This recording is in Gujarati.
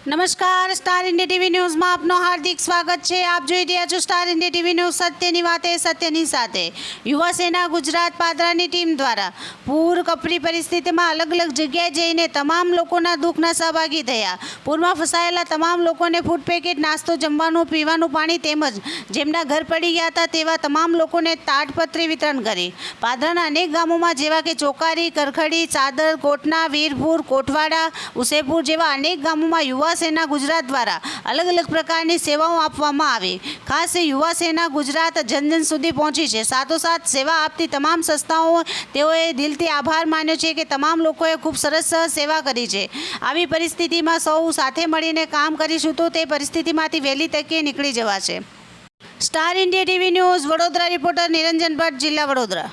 નમસ્કાર, સ્ટાર ઇન્ડિયા ટીવી ન્યૂઝમાં આપનો હાર્દિક સ્વાગત છે। આપ જોઈ રહ્યા છો સ્ટાર ઇન્ડિયા ટીવી ન્યૂઝ, સત્યની વાતે સત્યની સાથે। યુવા સેના ગુજરાત પાદરાની ટીમ દ્વારા પૂર કપરી પરિસ્થિતિમાં અલગ અલગ જગ્યાએ જઈને તમામ લોકોના દુઃખના સહભાગી થયા। પૂરમાં ફસાયેલા તમામ લોકોને ફૂડ પેકેટ, નાસ્તો, જમવાનું, પીવાનું પાણી તેમજ જેમના ઘર પડી ગયા હતા તેવા તમામ લોકોને તાડપત્રી વિતરણ કરી। પાદરાના અનેક ગામોમાં જેવા કે ચોકારી, કરખડી, ચાદર, કોટના, વીરપુર, કોટવાડા, ઉસેપુર જેવા અનેક ગામોમાં યુવા સેના ગુજરાત દ્વારા અલગ અલગ પ્રકારની સેવાઓ આપવામાં આવી। ખાસ યુવા સેના ગુજરાત જન જન સુધી પહોંચી છે। સાથોસાથ સેવા આપતી તમામ સંસ્થાઓ તેઓએ દિલથી આભાર માન્યો છે કે તમામ લોકોએ ખૂબ સરસ સેવા કરી છે। આવી પરિસ્થિતિમાં સૌ સાથે મળીને કામ કરીશું તો તે પરિસ્થિતિમાંથી વહેલી તકે નીકળી જવાશે। Star India TV news Vadodara, reporter Niranjan Bhatt, જિલ્લા વડોદરા।